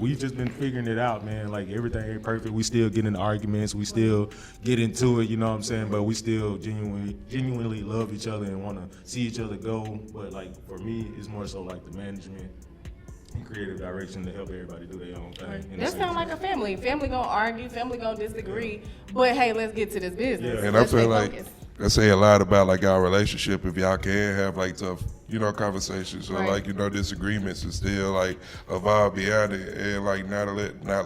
we just been figuring it out, man. Like everything ain't perfect. We still get into arguments. We still get into it. You know what I'm saying? But we still genuinely love each other and want to see each other go. But like for me, it's more so like the management and creative direction to help everybody do their own thing. That sounds like a family. Family gonna argue. Family gonna disagree. But hey, let's get to this business. And I feel like that say a lot about like our relationship. If y'all can have like tough, conversations or like disagreements and still like evolve beyond it and like not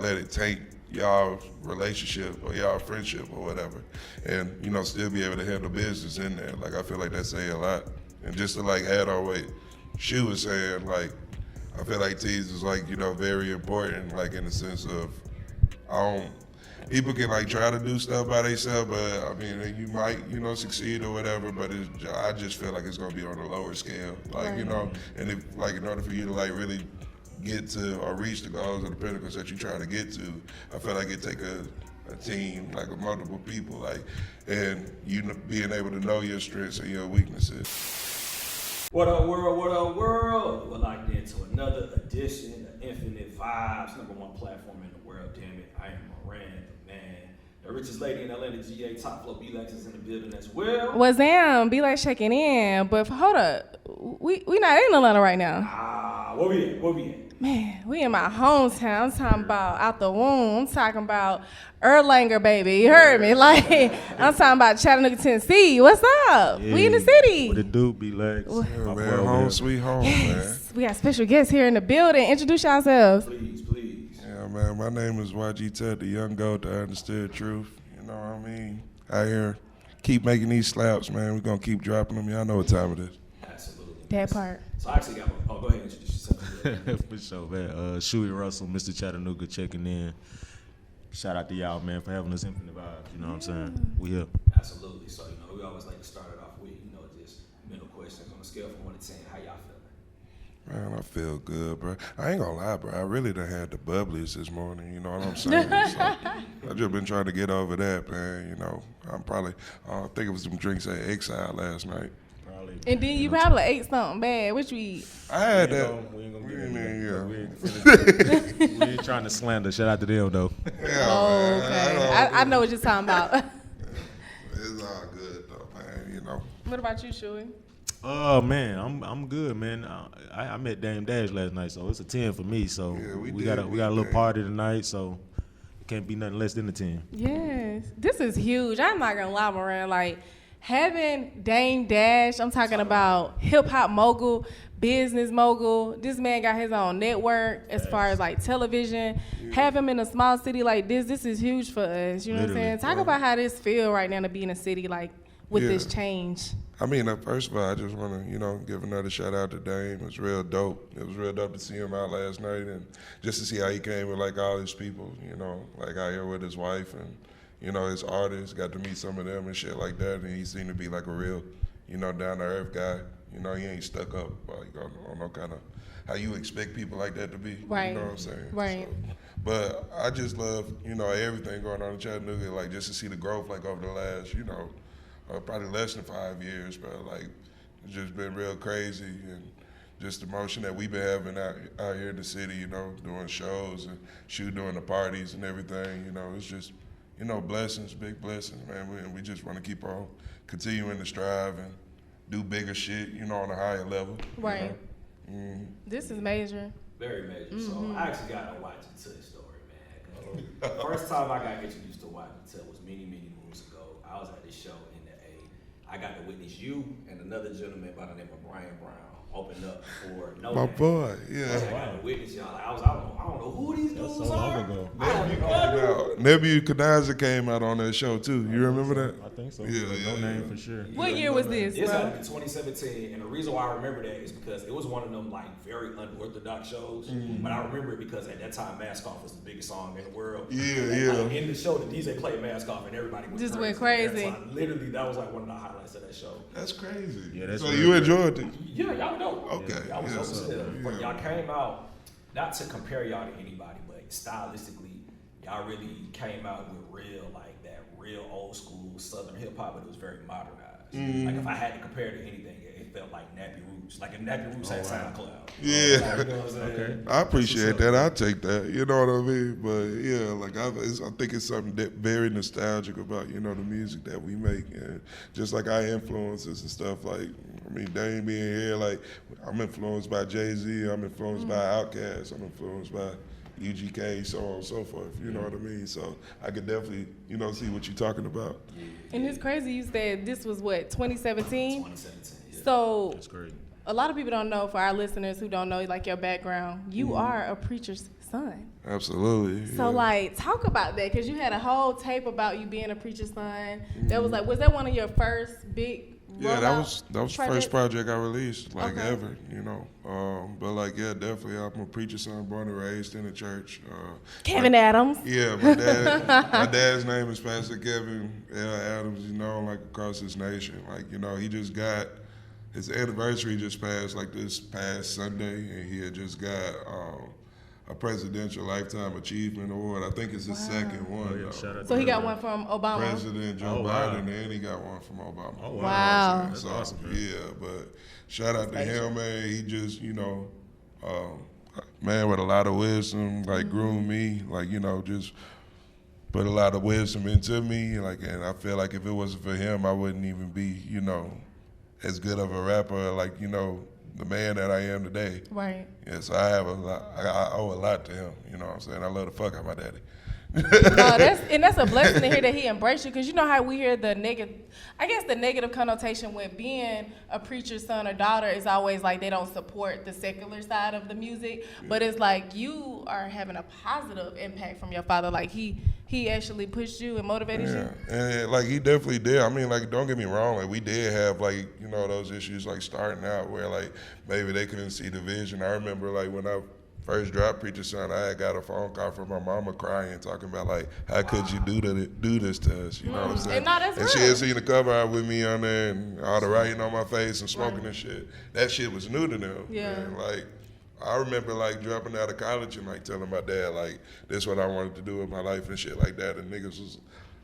let it taint y'all relationship or y'all friendship or whatever, and still be able to handle business in there. Like I feel like that say a lot. And just to like add on what she was saying, like I feel like tease is like very important, like in the sense of people can like try to do stuff by themselves, but I mean you might succeed or whatever, but I just feel like it's gonna be on a lower scale, like and if like in order for you to like really get to or reach the goals or the pinnacles that you're trying to get to, I feel like it take a team, like of multiple people, like, and being able to know your strengths and your weaknesses. What up, world? What up, world? We're locked into another edition of Infinite Vibes, #1 platform in the world. Damn it, I am Moran, the man. The richest lady in Atlanta, GA, top flow B-Lex is in the building as well. What's down? B-Lex checking in, but hold up, we not in Atlanta right now. Where we at? Man, we in my hometown. I'm talking about out the womb. I'm talking about Erlanger, baby. You heard me? Like, I'm talking about Chattanooga, Tennessee. What's up? Yeah, we in the city. What it do, B-Lex? Yeah, man, home sweet home, man. We got special guests here in the building. Introduce yourselves. Please. Yeah, man, my name is YGTUT, the young goat that understood truth. You know what I mean? Out here, keep making these slaps, man. We're going to keep dropping them. Y'all know what time it is. Absolutely. That part. So I actually got go ahead and introduce yourself. For sure, man. Shoey Russel, Mr. Chattanooga, checking in. Shout out to y'all, man, for having us Infinite Vibes. You know what I'm saying? We here. Absolutely. So, we always like to start it off with, just mental questions on a scale from 1 to 10. How y'all feeling? Man, I feel good, bro. I ain't gonna lie, bro. I really done had the bubblies this morning, you know what I'm saying? So, I just been trying to get over that, man. I'm probably, I think it was some drinks at Exile last night. And then you probably ate something bad. What you eat? I had that. We ain't gonna get in there. We ain't trying to slander. Shout out to them, though. Yeah, okay. I know what you're talking about. It's all good, though, man, What about you, Shoey? Man, I'm good, man. I met Dame Dash last night, so it's a 10 for me. So Yeah, we got a little party tonight, so it can't be nothing less than a 10. Yes. This is huge. I'm not going to lie, Moran. Like, having Dame Dash, I'm talking about hip-hop mogul, business mogul. This man got his own network as far as, like, television. Yeah. Have him in a small city like this is huge for us. You know what I'm saying? Talk about how this feel right now to be in a city, like, with this change. I mean, first of all, I just want to, give another shout out to Dame. It was real dope. It was real dope to see him out last night and just to see how he came with, like, all his people, like out here with his wife and, his artists, got to meet some of them and shit like that, and he seemed to be like a real, down-to-earth guy. He ain't stuck up like on no kind of how you expect people like that to be. Right. You know what I'm saying? Right. So, but I just love, everything going on in Chattanooga, like just to see the growth like over the last, probably less than 5 years, but like it's just been real crazy and just the motion that we've been having out here in the city, doing shows and doing the parties and everything, it's just, blessings, big blessings, man. We just want to keep on continuing to strive and do bigger shit, on a higher level. Right. This is major. Very major. So I actually got a YGTUT story, man. The first time I got introduced to YGTUT was many moons ago. I was at this show in the A. I got to witness you and another gentleman by the name of Brian Brown open up for No My Name. boy, yeah. I got to witness y'all. Like, I don't know who these dudes so long are. ago. Nebuchadnezzar came out on that show too. You remember that? I think so. Yeah, No name for sure. What year was this, It's bro? like in 2017, and the reason why I remember that is because it was one of them like very unorthodox shows. But I remember it because at that time, Mask Off was the biggest song in the world. Yeah. Like, in the show, the DJ played Mask Off, and everybody went crazy. So literally, that was like one of the highlights of that show. That's crazy. Yeah, that's so real you enjoyed it? Yeah, y'all know. Okay. Y'all was so still. But Yeah. y'all came out, not to compare y'all to anybody, but stylistically, y'all really came out with real, like that real old school Southern hip hop, but it was very modernized. Like if I had to compare it to anything, if it felt like Nappy Roots. Like if Nappy Roots had SoundCloud. Yeah. You know what I'm saying? Okay. I appreciate that. I take that. You know what I mean? But yeah, like I think it's something that very nostalgic about, you know, the music that we make, and just like our influences and stuff. Like, I mean, Dame being here, like I'm influenced by Jay-Z. I'm influenced by Outkast. I'm influenced by UGK, so on and so forth. You know what I mean? So I could definitely, you know, see what you're talking about. And it's crazy you said this was what, 2017? 2017. Yeah. So That's great. a lot of people don't know, for our listeners who don't know like your background, you are a preacher's son. Absolutely. So like talk about that, because you had a whole tape about you being a preacher's son. That was like, was that one of your first big Yeah, that was the first project I released, like Okay. ever, you know. But like, yeah, definitely, I'm a preacher's son, born and raised in the church. Kevin Adams. Yeah, my dad's name is Pastor Kevin L. Adams. He's known like across this nation. Like, you know, he just got his anniversary just passed like this past Sunday, and he had just got a Presidential Lifetime Achievement Award. I think it's his second one. Though. Shout out So to he got him. one from Obama. President Joe Oh, wow. Biden, and he got one from Obama. Oh, Wow. wow. So, That's awesome, man. yeah, but shout out to him, man. He just, you know, man with a lot of wisdom, like groomed me, like, you know, just put a lot of wisdom into me. Like, and I feel like if it wasn't for him, I wouldn't even be, you know, as good of a rapper, like, you know, the man that I am today. Right. Yeah, so I have a lot, I owe a lot to him, you know what I'm saying? I love the fuck out of my daddy. No, that's a blessing to hear that he embraced you, because you know how we hear the negative connotation with being a preacher's son or daughter is always like they don't support the secular side of the music, but it's like you are having a positive impact from your father. Like he actually pushed you and motivated you. And like he definitely did. I mean, like, don't get me wrong, like we did have like, you know, those issues like starting out where like maybe they couldn't see the vision. I remember like when I first dropped Preacher's Son, I had got a phone call from my mama crying, talking about like, how could you do this to us? You know what I'm saying? And no, that's and she real. had seen the cover art with me on there and all the writing on my face and smoking and shit. That shit was new to them. Yeah. And like, I remember like dropping out of college and like telling my dad like, this is what I wanted to do with my life and shit like that. And niggas was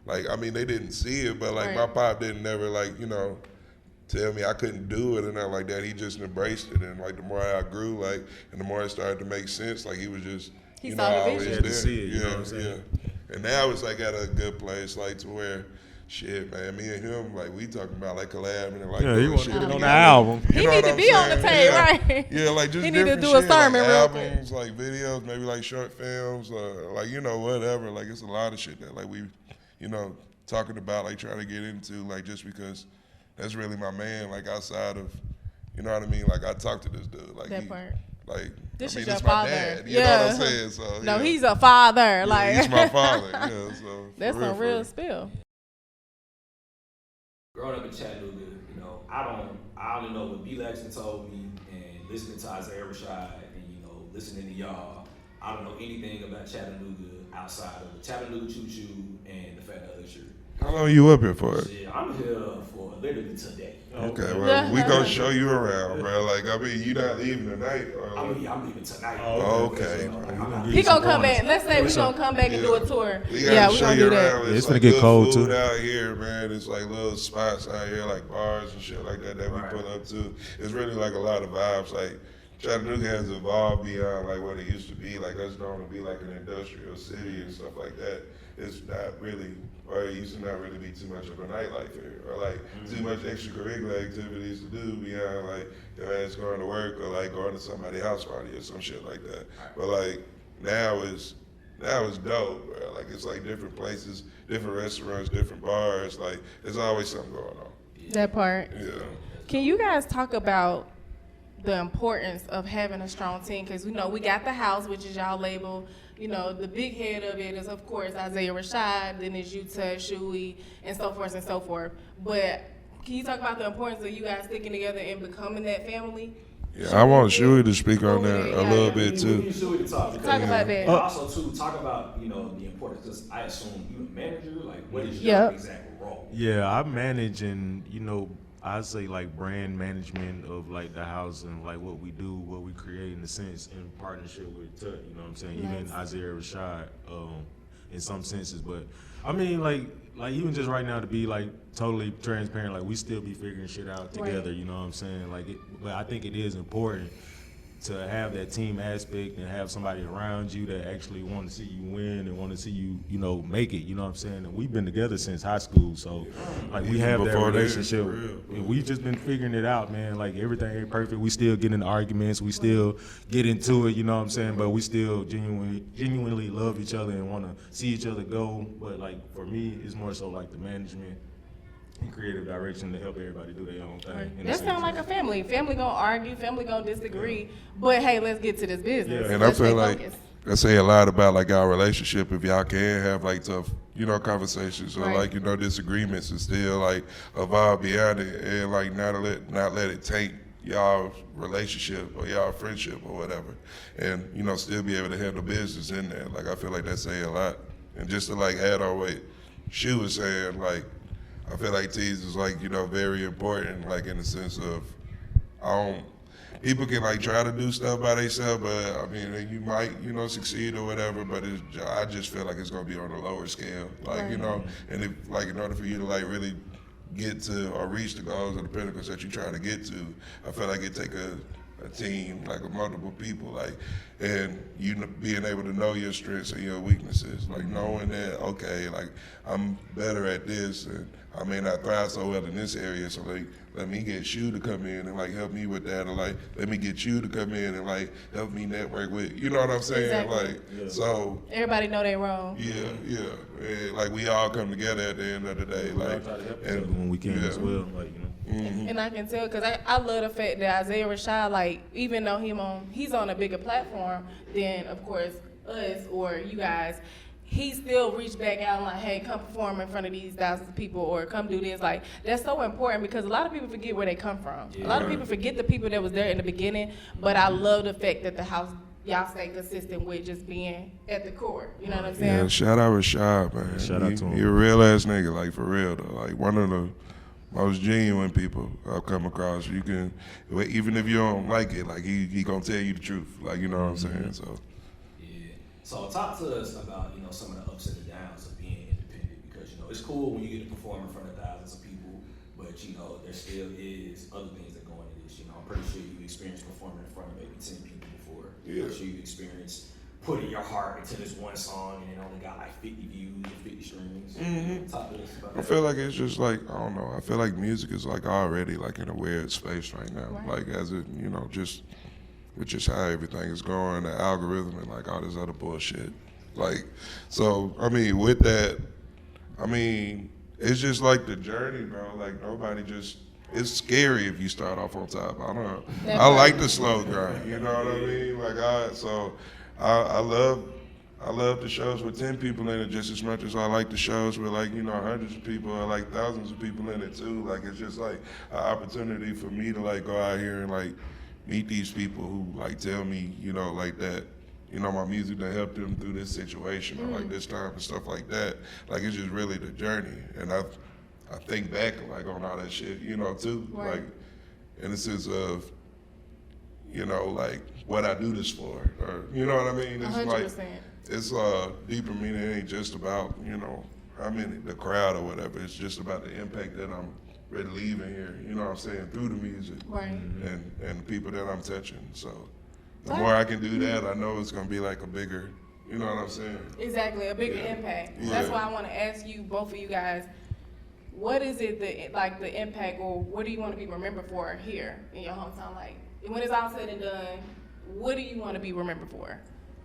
like, I mean, they didn't see it, but like my pop didn't never like, you know, tell me I couldn't do it and nothing like that. He just embraced it, and like the more I grew, like, and the more it started to make sense, like he was just, He you saw know, the always vision. there. Had to see it, you know what I'm saying? And now it's like at a good place, like to where, shit, man, me and him, like we talking about like collabing and like Yeah, doing he want to shit get it on the together. album. You He know need what to I'm be on the saying? tape, Yeah. right? Yeah, like just He need to different do a shit, sermon like real quick. albums, like videos, maybe like short films, like, you know, whatever. Like it's a lot of shit that like we, you know, talking about, like trying to get into, like just because that's really my man, like outside of, you know what I mean? Like I talk to this dude, like That part. like This I mean, is your this my father. dad. You know what I'm saying? So No, yeah. he's a father. Yeah, Like he's my father. Yeah, so for that's real, some for real spill. Growing up in Chattanooga, you know, I only know what B. Laxton told me, and listening to Isaiah Rashad, and you know, listening to y'all. I don't know anything about Chattanooga outside of the Chattanooga Choo Choo and the Fat Usher. How long you up here for? Shit, I'm here for literally today. Okay, well, we gonna show you around, bro. Like, I mean, you not leaving tonight, or I'm leaving tonight. Oh, okay. He gonna come back. Let's say we gonna come back and do a tour. we Yeah, gotta we show gonna you do that. around. Yeah, it's like finna get good cold, food too. out here, man. It's like little spots out here, like bars and shit like that we Right. pull up to. It's really like a lot of vibes. Like Chattanooga has evolved beyond like what it used to be. Like us known to be like an industrial city and stuff like that. It's not really, or it used to not really be too much of a nightlife here, or like too much extracurricular activities to do beyond like your ass going to work or like going to somebody's house party or some shit like that. But like now it's dope, bro. Like it's like different places, different restaurants, different bars. Like there's always something going on. That part. Yeah. Can you guys talk about the importance of having a strong team? Because we know we got the house, which is y'all label. You know, the big head of it is, of course, Isaiah Rashad, then it's UTUT, Shoey, and so forth and so forth. But can you talk about the importance of you guys sticking together and becoming that family? Yeah, I want Shoey to speak on that a Yeah, little yeah. bit We too. need Shoey to talk. Talk about that. And also, too, talk about, you know, the importance, because I assume you a manager. Like, what is your Yep. exact role? Yeah, I manage and, you know, I say like brand management of like the house and like what we do, what we create in a sense in partnership with Tut, you know what I'm saying? Nice. Even Isaiah Rashad, in some senses. But I mean, like even just right now to be like totally transparent, like we still be figuring shit out together. Right. You know what I'm saying? Like, but I think it is important to have that team aspect and have somebody around you that actually want to see you win and want to see you, make it. You know what I'm saying? And we've been together since high school, so like we have that Before that, relationship. for real. And we've just been figuring it out, man. Like everything ain't perfect. We still get into arguments. We still get into it. You know what I'm saying? But we still genuinely love each other and want to see each other go. But like for me, it's more so like the management and creative direction to help everybody do their own thing. in a That sense. sounds like a family. Family gonna argue, family gonna disagree, but hey, let's get to this business. Yeah. And I Let's feel stay like focused. that say a lot about like our relationship. If y'all can have like tough, conversations or Right. like disagreements and still like evolve beyond it and like not let it taint y'all relationship or y'all friendship or whatever, and still be able to handle business in there. Like I feel like that say a lot. And just to like add on what she was saying, like I feel like tease is like very important, like in the sense of people can like try to do stuff by themselves, but I mean you might succeed or whatever, but I just feel like it's gonna be on a lower scale, like Right. and if like in order for you to like really get to or reach the goals or the pinnacles that you're trying to get to, I feel like it take a team, like of multiple people, like, and being able to know your strengths and your weaknesses, like knowing that, okay, like I'm better at this and I may not thrive so well in this area, so like let me get you to come in and like help me with that, or like let me get you to come in and like help me network with, you know what I'm saying? Exactly. Like, Yeah. so Everybody know they wrong. yeah, and, like we all come together at the end of the day, We all like, try to help each other when we can as well. Like And I can tell because I love the fact that Isaiah Rashad, like even though he's on a bigger platform than of course us or you guys, he still reached back out and like, hey, come perform in front of these thousands of people or come do this. Like that's so important because a lot of people forget where they come from. A lot of people forget the people that was there in the beginning. But I love the fact that the house y'all stay consistent with just being at the core. You know what I'm saying? yeah, shout out Rashad, man. Shout out to him. You're a real ass nigga, like for real though. Like one of the most genuine people I've come across. You can, even if you don't like it, like he gonna tell you the truth. Like you know what I'm saying. So Yeah. So talk to us about some of the ups and the downs of being independent, because it's cool when you get to perform in front of thousands of people, but there still is other things that go into this. I'm pretty sure you experienced performing in front of maybe 10 people before. Yeah. I'm sure you experienced putting your heart into this one song and it only got like 50 views or 50 streams. Talk to us about I that. feel like it's just like, I don't know, I feel like music is like already like in a weird space right now. Right. Like as it, just with just how everything is going, the algorithm and like all this other bullshit. Like, so, I mean, with that, I mean, it's just like the journey, bro. Like nobody just, it's scary if you start off on top. I don't know. I like the slow grind, you know what I mean? Like I love the shows with 10 people in it just as much as I like the shows with like, hundreds of people or like thousands of people in it too. Like it's just like an opportunity for me to like go out here and like meet these people who like tell me, like that, my music to help them through this situation or like this time and stuff like that. Like it's just really the journey. And I think back like on all that shit, too. Right. Like in the sense of, like what I do this for, or you know what I mean? It's 100%. like it's deeper meaning. It ain't just about I'm in the crowd or whatever. It's just about the impact that I'm really leaving here. You know what I'm saying, through the music Right. and the people that I'm touching. So the more I can do that, I know it's gonna be like a bigger. You know what I'm saying? Exactly, a bigger impact. Yeah. That's why I want to ask you, both of you guys, what is it the impact, or what do you want to be remembered for here in your hometown? Like when it's all said and done, what do you want to be remembered for?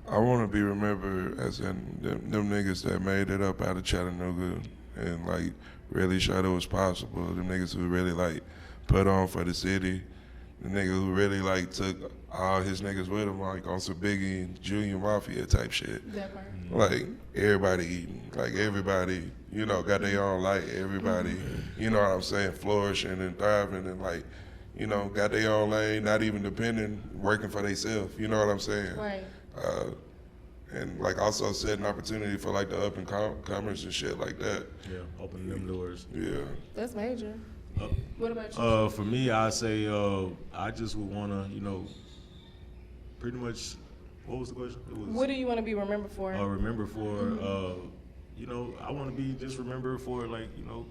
I want to be remembered as in them niggas that made it up out of Chattanooga and like really showed it was possible. Them niggas who really like put on for the city. The nigga who really like took all his niggas with him, like on some Biggie and Junior Mafia type shit. That part. Like everybody eating, like everybody, got their own light. Everybody, you know what I'm saying, flourishing and thriving and like, got their own lane, not even depending, working for themselves. You know what I'm saying? Right. And like also setting opportunity for like the up and comers and shit like that. yeah, opening them doors. Yeah. That's major. What about you? For me, I say I just would want to, pretty much What was the question? It was, What do you want to be remembered for? remember for, you know, I want to be just remembered for, like, you know,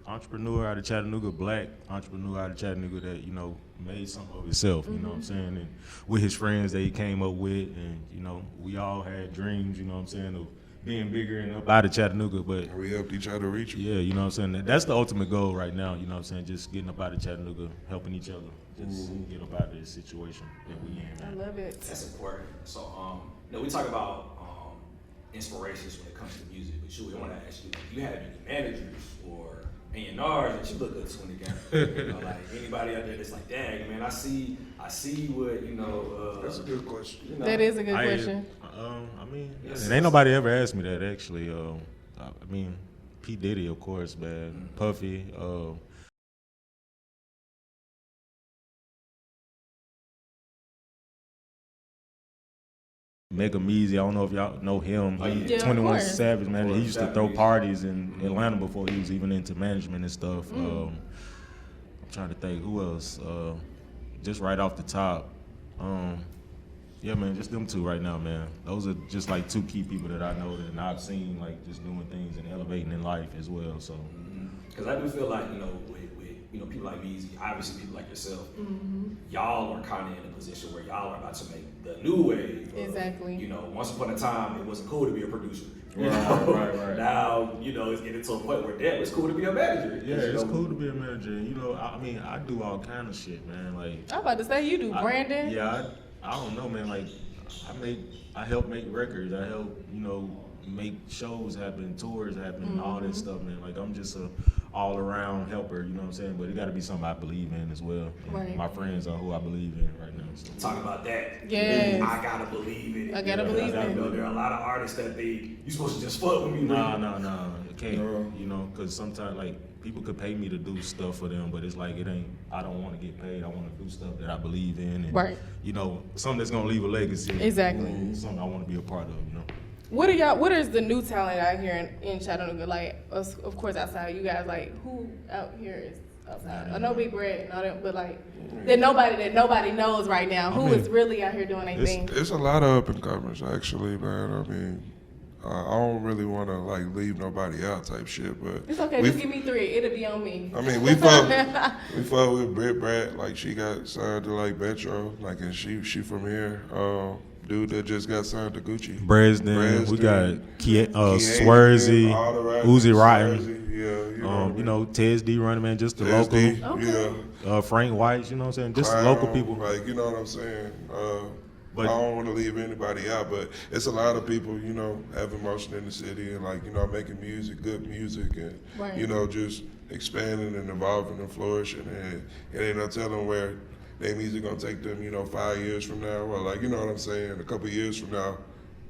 entrepreneur out of Chattanooga, black entrepreneur out of Chattanooga that, you know, made something of himself, you know what I'm saying? And with his friends that he came up with, and, you know, we all had dreams, you know what I'm saying, of being bigger and up out of Chattanooga, but We helped each other reach it. yeah, you know what I'm saying? That's the ultimate goal right now, you know what I'm saying? Just getting up out of Chattanooga, helping each other, just get up out of this situation that we in, I man. love it. That's important. So, you know, we talk about inspirations when it comes to music, but Shoey, I want to ask you, do you have any managers or A&Rs that you look up to in the game? You know, like anybody out there that's like, dang, man, I see what, you know. That's a good question. You know, That is a good question. I mean, Yes. and ain't nobody ever asked me that actually. I mean, P. Diddy, of course, man. Puffy. Mega Meezy, I don't know if y'all know him. Yeah, of 21 course. Savage, man. Of He course, used to throw definitely. parties in Atlanta before he was even into management and stuff. I'm trying to think who else. Just right off the top. Yeah, man, just them two right now, man. Those are just like two key people that I know that I've seen like just doing things and elevating in life as well. So Because I do feel like, you know, with you know, people like Meezy, obviously people like yourself, y'all are kind of in a position where y'all are about to make the new wave. Of, Exactly. You know, once upon a time, it wasn't cool to be a producer. You Right, know? right. Now, you know, it's getting to a point where, damn, it's cool to be a manager. yeah, You it's know? cool to be a manager. You know, I mean, I do all kind of shit, man. Like I'm about to say you do branding. I don't know, man. Like, I help make records. I help, you know, make shows happen, tours happen, all that stuff, man. Like, I'm just a all-around helper, you know what I'm saying? But it got to be something I believe in as well. And Right. my friends are who I believe in right now. So. Talk about that. Yes. I gotta believe in it. I gotta You know, believe you in know, it. there are a lot of artists that think you supposed to just fuck with me. No, man. it can't. You know, because sometimes like people could pay me to do stuff for them, but it's like it ain't. I don't want to get paid. I want to do stuff that I believe in, and Right. you know, something that's gonna leave a legacy. Exactly. Something I want to be a part of. You know. What is the new talent out here in Chattanooga? Like, of course, outside you guys, like, who out here is outside? I know Big Bread and all that, but like, that nobody knows right now. Who is really out here doing their thing? It's a lot of up and comers actually, man. I mean, I don't really want to like leave nobody out type shit, but It's okay. we- Just give me 3. It'll be on me. I mean, we fuck with Britt Brat. Like she got signed to like Metro, like and she from here. Dude that just got signed to Gucci. Bresden, we got Keaton, Swersy, all the rappers, Uzi Rotten, Swersy, yeah, you know, Tez D running man, just the TSD, local. Okay. yeah. Frank White, you know what I'm saying? Just Clown, local people. Like, you know what I'm saying? But- I don't want to leave anybody out, but it's a lot of people, you know, have emotion in the city and like, you know, making music, good music, and Right. you know, just expanding and evolving and flourishing. And it ain't no telling where their music gonna take them, you know, 5 years from now, or like, you know what I'm saying, a couple years from now,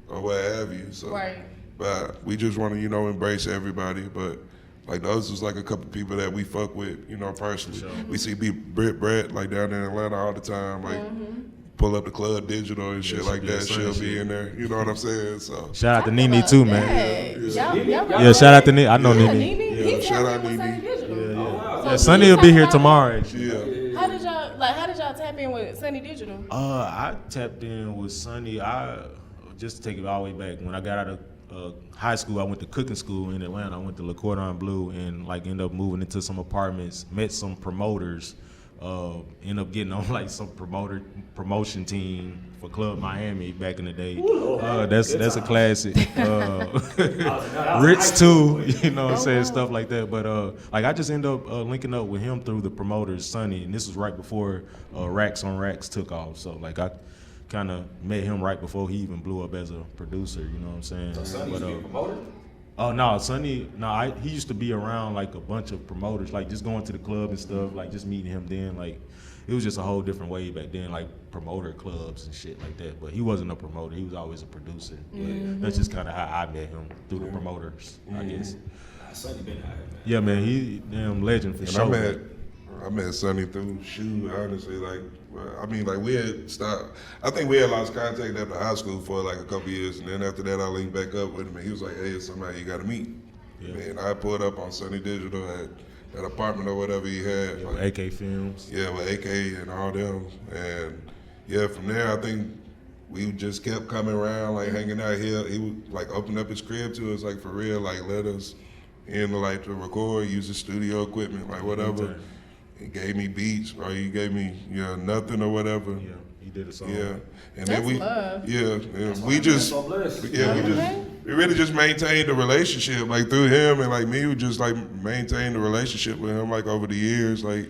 or what have you. So, Right. but we just want to, you know, embrace everybody, but. Like those was like a couple people that we fuck with, you know, personally. Sure. We see Britt Brett like down in Atlanta all the time, like pull up the club digital and shit she like be that. a She'll son, be shit. in there. You know what I'm saying? So Shout out to Talk Nene about too, that. man. Y'all Yeah, shout out to Nene. I know Yeah. Nene. Nene. Yeah, He's shout out out here with Nene. Sunny Digital. Yeah, wow. yeah, Sunny will be here tomorrow. Actually. yeah. How did y'all tap in with Sunny Digital? I tapped in with Sonny. Just to take it all the way back when I got out of high school, I went to cooking school in Atlanta. I went to Le Cordon Bleu and like ended up moving into some apartments. Met some promoters. Ended up getting on like some promotion team for Club Miami back in the day. That's a classic. Ritz too, you know what I'm saying, stuff like that. But like I just ended up linking up with him through the promoters, Sonny, and this was right before Racks on Racks took off. So like I kind of met him right before he even blew up as a producer. You know what I'm saying? So Sonny used to be a promoter? Oh no, Sonny. No, he used to be around like a bunch of promoters, like just going to the club and stuff, like just meeting him then. Like it was just a whole different way back then, like promoter clubs and shit like that. But he wasn't a promoter; he was always a producer. But that's just kind of how I met him through the promoters, I guess. Nah, Sonny been out here, man. Yeah, man, he damn legend for And sure. I met Sonny through Shoe, honestly. Like, I mean, like we had stopped. I think we had lost contact after high school for like a couple years, and then after that, I linked back up with him, and he was like, "Hey, it's somebody you got to meet." Yeah. And I pulled up on Sunny Digital at that apartment or whatever he had. With AK Films. Yeah, with AK and all them, and yeah, from there I think we just kept coming around, like hanging out here. He would like open up his crib to us, like for real, like let us in like to record, use the studio equipment, like whatever. He gave me beats, or he gave me nothing or whatever. Yeah, he did a song. Yeah, and That's then we love. we really just maintained the relationship, like through him and like me. We just like maintained the relationship with him, like over the years. Like,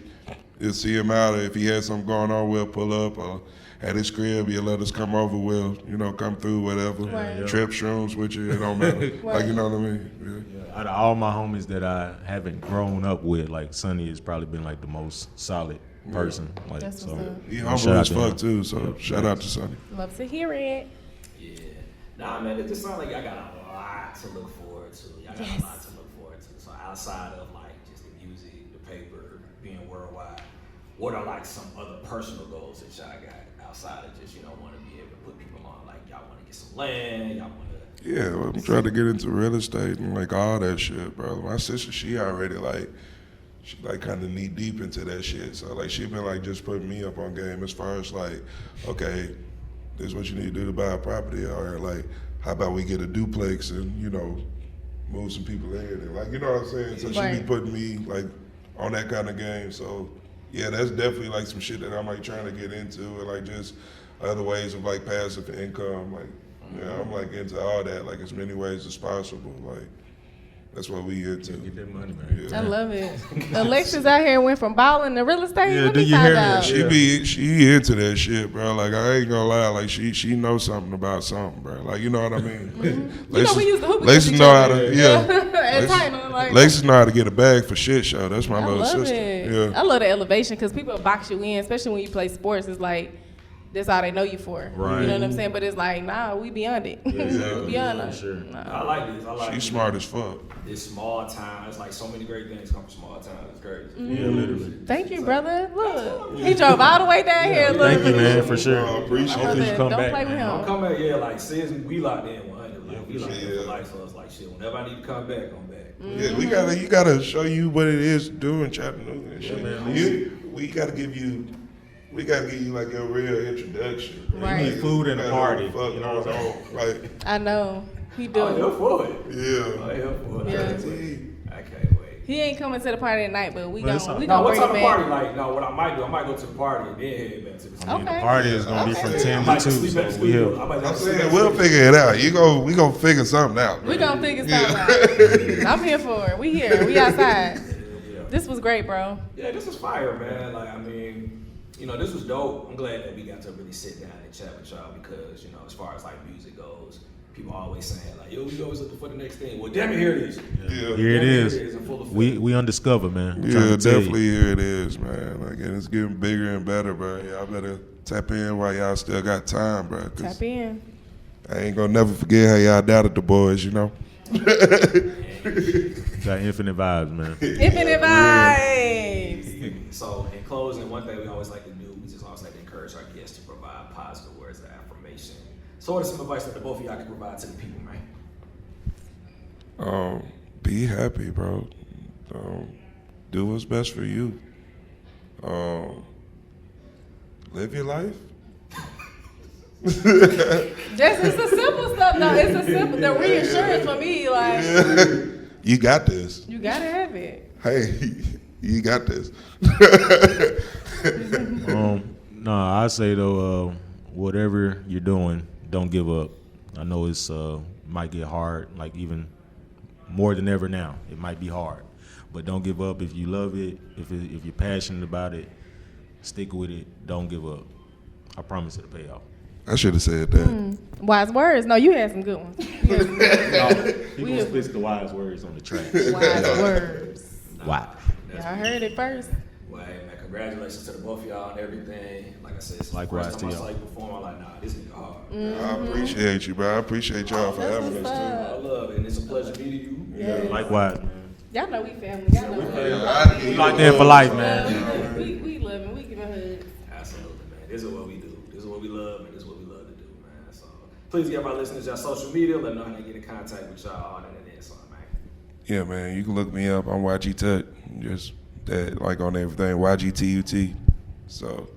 you'll see him out, or if he had something going on, we'll pull up, or at his crib, he'll let us come over. We'll come through, whatever. Right. Trip shrooms with you, it don't matter. Like, you know what I mean? Yeah, out of all my homies that I haven't grown up with, like Sonny has probably been like the most solid person. Like, That's so what's up. He shout humble out as to fuck him. too. So shout out to Sonny. Love to hear it. Yeah. Nah, man, it just sounds like I got a lot to look forward to. Y'all got Yes. a lot to look forward to. So outside of like just the music, the paper, being worldwide, what are like some other personal goals that y'all got outside of just, want to be able to put people on? Like, y'all want to get some land, y'all want to... Yeah, well, I'm trying to get into real estate and like all that shit, bro. My sister, she already she kind of knee deep into that shit. So like she been like just putting me up on game as far as like, okay, this is what you need to do to buy a property, or like, how about we get a duplex and move some people in and like, you know what I'm saying? So she be Right. putting me like on that kind of game. So yeah, that's definitely like some shit that I'm like trying to get into, and like just other ways of like passive income. Like, I'm like into all that, like as many ways as possible. Like, that's what we into. Get that money, man. Yeah. I love it. Alexis out here went from balling to real estate. Yeah, Let do me you find hear that out. shit? She into that shit, bro. Like, I ain't gonna lie, like she knows something about something, bro. Like, you know what I mean? You know, we used to hoop Lexus against know how each to, other. yeah. And Titan, like, Lexus know how to get a bag for shit show. That's my I little love sister. it. Yeah. I love the elevation because people box you in, especially when you play sports. It's like, that's all they know you for. Right. You know what I'm saying? But it's like, nah, we beyond it. exactly. Beyond Yeah, that. sure. I Nah. like this. I like She's this. smart as fuck. This small town, it's like so many great things come from small towns. It's crazy. Yeah, literally. Thank you, brother. Look, he drove all the way down here. Look. Thank you, man, for sure. I appreciate Hopefully you Brother, come don't back. play with man. him. I'm coming, yeah, like since we locked in 100, like we locked in Yeah. for life, so it's like shit. Whenever I need to come back, I'm back. Yeah, you gotta show you what it is to do in Chattanooga and shit. man. We gotta give you like a real introduction. Right. You need food and a Like, party. Fuck You know going what I'm on. Like, I know. He do. I'm here for it. yeah. I'm here for it. Yeah. I can't wait. He ain't coming to the party at night, but we Well, gon' it's all- we No, gonna what bring type it of back. party? Like, no, what I might do, I might go to the party and then head back to the studio. I mean, the Okay. party is gonna be from Okay. 10 I to might 2, just sleep at the so we studio. here. I might I'm just sleep saying at we'll the studio. figure it out. We gonna figure something out. We man. gonna figure something out. I'm here for it. We here. We outside. Yeah. This was great, bro. Yeah, this was fire, man. Like, I mean, this was dope. I'm glad that we got to really sit down and chat with y'all because, as far as like music goes, people always saying like, yo, we always looking for the next thing. Well, damn it, here it is. Yeah. Here it Damn is. in full effect. We undiscovered, man. I'm trying Yeah, to tell you. definitely here it is, man. Like, and it's getting bigger and better, bro. Y'all better tap in while y'all still got time, bro. 'Cause Tap in. I ain't gonna never forget how y'all doubted the boys, Got infinite vibes, man. Infinite vibes. So, in closing, one thing we always like to do, we just always like to encourage our guests to provide positive words of affirmation. So, what are some advice that the both of y'all can provide to the people, man? Be happy, bro. Do what's best for you. Live your life. It's the simple stuff. No, it's the simple. The reassurance for me, like You got this. you gotta have it. Hey, you got this. No, I say though, whatever you're doing, don't give up. I know it's might get hard, like even more than ever now. It might be hard, but don't give up. If you love it, if you're passionate about it, stick with it. Don't give up. I promise it'll pay off. I should have said that. Wise words. No, you had some good ones. You had some good He gonna spit the wise words on the track. wise words. Wow. Y'all heard it first. Well, hey, man, congratulations to the both of y'all and everything. Like I said, it's Likewise the first time to I saw y'all. you perform. I'm like, nah, this nigga hard. I appreciate you, bro. I appreciate y'all for That's having what's us, too. up. I love it, and it's a pleasure meeting you. Yes. Likewise, man. Y'all know we family. Y'all know We locked in for life, man. we living. We giving hugs. Absolutely, man. This is what we do. This is what we love, and this is what we love to do, man. So please give our listeners your social media. Let them know how they get in contact with y'all and then some, man. Yeah, man. You can look me up. I'm YGTUT. Just that, like on everything. YGTUT. So,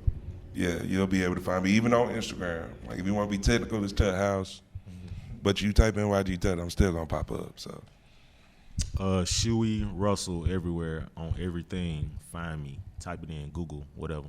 yeah, you'll be able to find me even on Instagram. Like if you want to be technical, it's Tut House. But you type in YGTUT, I'm still gonna pop up. So Shoey Russel everywhere on everything. Find me. Type it in Google, whatever.